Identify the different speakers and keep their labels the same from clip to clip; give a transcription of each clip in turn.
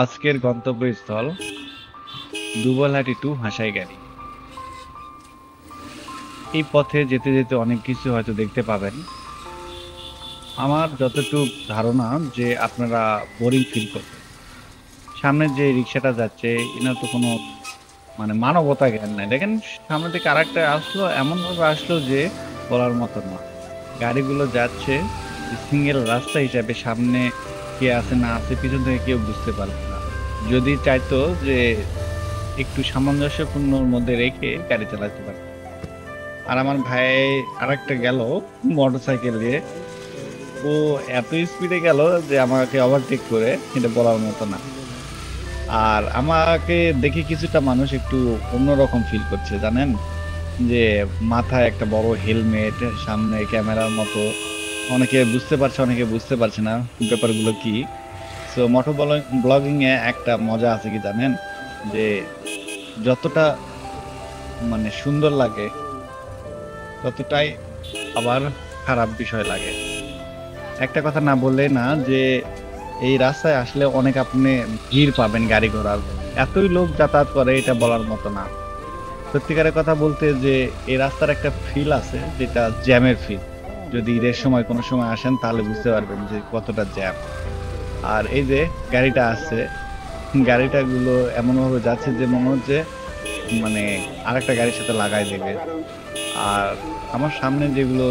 Speaker 1: আজকের গন্তব্যস্থল দুবলহাটি টু হাঁসাইগাড়ি। এই পথে যেতে যেতে অনেক কিছু হয়তো দেখতে পাবেন। আমার যতটুকু ধারণা যে আপনারা বোরিং ফিল করবেন। সামনে যে রিক্সাটা যাচ্ছে এনার তো কোনো মানে মানবতা জ্ঞান নাই। দেখেন সামনে থেকে আরেকটা আসলো, এমনভাবে আসলো যে বলার মতো না। গাড়িগুলো যাচ্ছে সিঙ্গেল রাস্তা হিসাবে, সামনে কে আছে না আছে পিছন থেকে কেউ বুঝতে পারবে না। যদি চাইতো যে একটু সামঞ্জস্যপূর্ণর মধ্যে রেখে গাড়ি চালাতে পারে। আর আমার ভাই আরেকটা গেল মোটরসাইকেল দিয়ে, ও এত স্পিডে গেল যে আমাকে ওভারটেক করে, এটা বলার মতো না। আর আমাকে দেখে কিছুটা মানুষ একটু অন্যরকম ফিল করছে জানেন, যে মাথায় একটা বড় হেলমেট, সামনে ক্যামেরার মতো। অনেকে বুঝতে পারছে, অনেকে বুঝতে পারছে না ব্যাপারগুলো কি। সো মোটর ব্লগিং এ একটা মজা আছে কি জানেন, যে যতটা মানে সুন্দর লাগে ততটাই আবার খারাপ বিষয় লাগে। একটা কথা না বললে না, যে এই রাস্তায় আসলে অনেক আপনি ভিড় পাবেন গাড়ি ঘোড়ার, এতই লোক যাতায়াত করে এটা বলার মতো না। সত্যিকারের কথা বলতে যে এই রাস্তার একটা ফিল আছে যেটা জ্যামের ফিল। যদি ঈদের সময় কোনো সময় আসেন তাহলে বুঝতে পারবেন যে কতটা জ্যাম। আর এই যে গাড়িটা আছে, গাড়িটা গুলো এমন ভাবে যাচ্ছে যে মনে হচ্ছে মানে আরেকটা গাড়ির সাথে লাগাই দেবে। আর আমার সামনে যেগুলো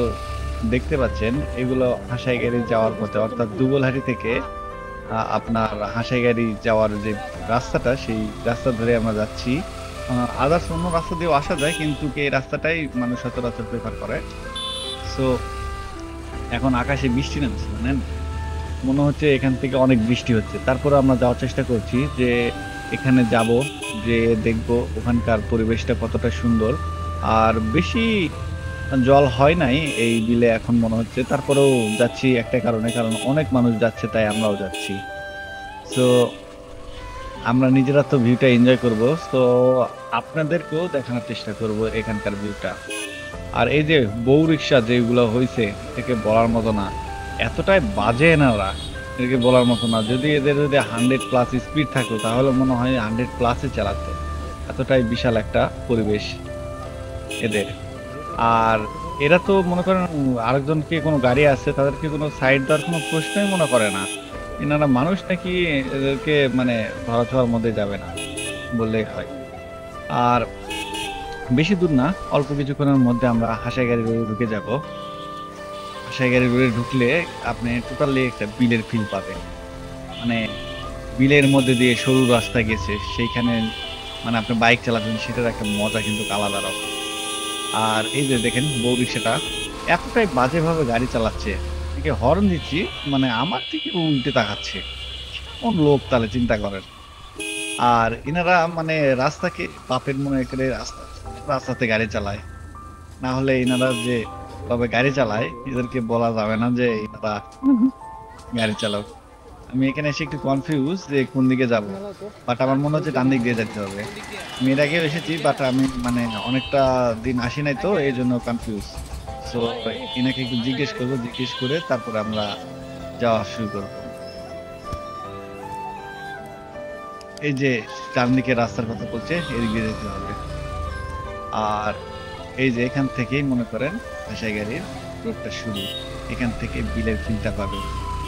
Speaker 1: দেখতে পাচ্ছেন এগুলো হাঁসাইগাড়ি যাওয়ার পথে, অর্থাৎ দুবলহাটি থেকে আপনার হাঁসাইগাড়ি যাওয়ার যে রাস্তাটা, সেই রাস্তা ধরে আমরা যাচ্ছি। আদার্স অন্য রাস্তা দিয়েও আসা যায়, কিন্তু এই রাস্তাটাই মানুষ সচরাচর প্রেফার করে। সো এখন আকাশে বৃষ্টি নামছে জানেন, মনে হচ্ছে এখান থেকে অনেক বৃষ্টি হচ্ছে। তারপরে আমরা যাওয়ার চেষ্টা করছি যে এখানে যাব, যে দেখব ওখানকার পরিবেশটা কতটা সুন্দর। আর বেশি জল হয় নাই এই বিলে এখন মনে হচ্ছে, তারপরেও যাচ্ছি একটা কারণে, কারণ অনেক মানুষ যাচ্ছে তাই আমরাও যাচ্ছি। সো আমরা নিজেরা তো ভিউটা এনজয় করব, তো আপনাদেরকেও দেখানোর চেষ্টা করব এখানকার ভিউটা। আর এই যে বউ রিক্সা যেগুলো হয়েছে থেকে বলার মতো না, এতটাই বাজে না ওরা, এদেরকে বলার মতো না। যদি এদের যদি 100+ স্পিড থাকতো তাহলে মনে হয় 100+ই চালাতো। এতটাই বিশাল একটা পরিবেশ এদের। আর এরা তো মনে করেন আরেকজনকে কোনো গাড়ি আছে তাদেরকে কোনো সাইড দেওয়ার কোনো প্রশ্নই মনে করে না। এনারা মানুষ নাকি এদেরকে মানে ধরাছোঁয়ার মধ্যে যাবে না বললেই হয়। আর বেশি দূর না, অল্প কিছুক্ষণের মধ্যে আমরা হাঁসাইগাড়ি রোডে ঢুকে যাব। হাঁসাইগাড়ি রোডে ঢুকলে আপনি টোটালি একটা বিলের ফিল পাবেন। মানে বিলের মধ্যে দিয়ে সরু রাস্তা গেছে, সেইখানে মানে আপনি বাইক চালাবেন সেটার একটা মজা কিন্তু আলাদা রকম। আর এই যে দেখেন বউ রিক্সাটা এতটাই বাজেভাবে গাড়ি চালাচ্ছে, একে হর্ন দিচ্ছি মানে আমার থেকে উল্টে তাকাচ্ছে। কোন লোক তাহলে চিন্তা করেন। আর এনারা মানে রাস্তাকে বাপের মনে করে রাস্তাতে গাড়ি চালায়। না হলে এনারা যে তবে গাড়ি চালায় এদেরকে বলা যাবে না যে এনারা গাড়ি চালাক। আমি এখানে এসে একটু কনফিউজ যে কোন দিকে যাব, বাট আমার মনে হচ্ছে ডান দিক দিয়ে যেতে হবে। আমি এর আগেও এসেছি, বাট আমি মানে অনেকটা দিন আসি নাই তো এই জন্য কনফিউজ। সো এনাকে একটু জিজ্ঞেস করবো, জিজ্ঞেস করে তারপরে আমরা যাওয়া শুরু করবো। এই যে ডান দিকে রাস্তার কথা বলছে, এদিকে যেতে হবে। আর এই যে এখান থেকেই মনে করেন হাঁসাইগাড়ির রোডটা শুরু, এখান থেকে বিলের ফিলটা পাবে।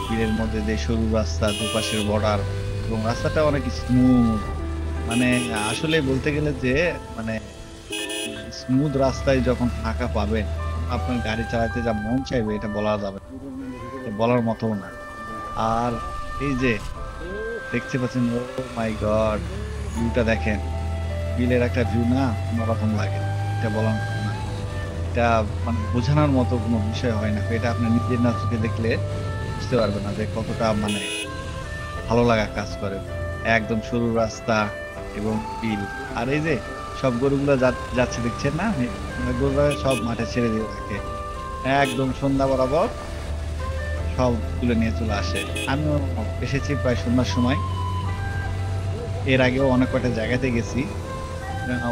Speaker 1: বিলের মধ্যে যে সরু রাস্তা, দুপাশের বর্ডার, এবং রাস্তাটা অনেক স্মুথ। মানে আসলে বলতে গেলে যে মানে স্মুথ রাস্তায় যখন ফাঁকা পাবেন আপনার গাড়ি চালাতে যা মন চাইবে এটা বলা যাবে না, এটা বলার মতো না। আর এই যে দেখতে পাচ্ছেন, ও মাই গড, ভিউটা দেখেন। বিলের একটা ভিউ না অন্যরকম লাগে, এটা বলার মতো না। এটা মানে বোঝানোর মতো কোনো বিষয় হয় না, এটা আপনি নিজের না চোখে দেখলে বুঝতে পারবেন না যে কতটা মানে ভালো লাগা কাজ করে। একদম সরু রাস্তা এবং বিল। আর এই যে সব গরুগুলো যাচ্ছে দেখছেন না, গরুরা সব মাঠে ছেড়ে দিয়ে থাকে, একদম সন্ধ্যা বরাবর সব তুলে নিয়ে চলে আসে। আমিও এসেছি প্রায় সন্ধ্যার সময়, এর আগেও অনেক কটা জায়গাতে গেছি।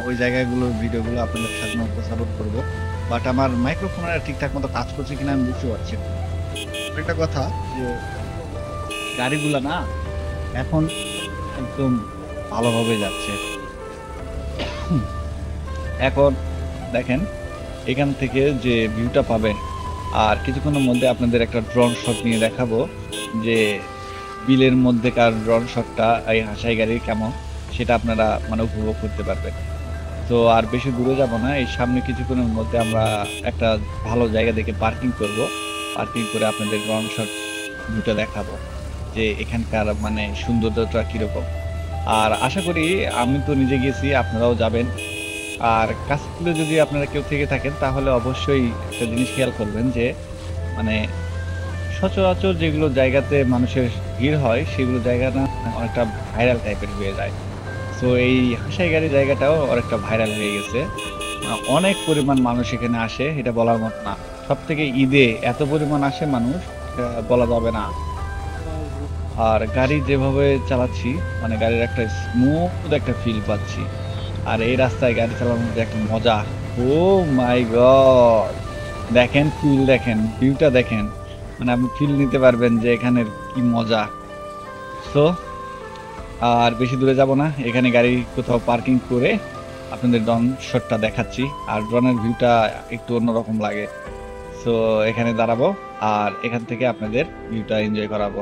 Speaker 1: ওই জায়গাগুলোর ভিডিওগুলো আপনাদের সামনে উপস্থাপন করবো, বাট আমার মাইক্রোফোনটা ঠিকঠাক মতো কাজ করছে কিনা আমি বুঝতে পারছি না। একটা কথা যে গাড়িগুলা না এখন একদম ভালোভাবে যাচ্ছে। এখন দেখেন এখান থেকে যে ভিউটা পাবেন আর কিছুক্ষণের মধ্যে আপনাদের একটা ড্রোন শট নিয়ে দেখাবো যে বিলের মধ্যেকার ড্রোন শটটা এই হাসাই গাড়ির কেমন সেটা আপনারা মানে উপভোগ করতে পারবেন। তো আর বেশি দূরে যাব না। এই সামনে কিছুক্ষণের মধ্যে আমরা একটা ভালো জায়গা দেখে পার্কিং করব। পার্কিং করে আপনাদের ড্রোন শট ভিউটা দেখাবো যে এখানকার মানে সৌন্দর্যটা কিরকম। আর আশা করি আমি তো নিজে গেছি, আপনারাও যাবেন। আর কাশফুলে যদি আপনারা কেউ থেকে থাকেন তাহলে অবশ্যই একটা জিনিস খেয়াল করবেন যে মানে সচরাচর যেগুলো জায়গাতে মানুষের ভিড় হয় সেগুলো জায়গা না অনেকটা ভাইরাল টাইপের হয়ে যায়। সো এই হাসাইগাড়ি জায়গাটাও অনেকটা ভাইরাল হয়ে গেছে। অনেক পরিমাণ মানুষ এখানে আসে, এটা বলার মতো না। সবথেকে ঈদে এত পরিমাণ আসে মানুষ, বলা যাবে না। আর গাড়ি যেভাবে চালাচ্ছি মানে গাড়ির একটা স্মুথ একটা ফিল পাচ্ছি। আর এই রাস্তায় গাড়ি চালানোর যে একটা মজা, ও মাই গড! দেখেন ফিল দেখেন, ভিউটা দেখেন। মানে আপনি ফিল নিতে পারবেন যে এখানের কি মজা। সো আর বেশি দূরে যাব না। এখানে গাড়ি কোথাও পার্কিং করে আপনাদের ড্রোন শটটা দেখাচ্ছি। আর ড্রোনের ভিউটা একটু অন্যরকম লাগে। সো এখানে দাঁড়াবো আর এখান থেকে আপনাদের ভিউটা এনজয় করাবো।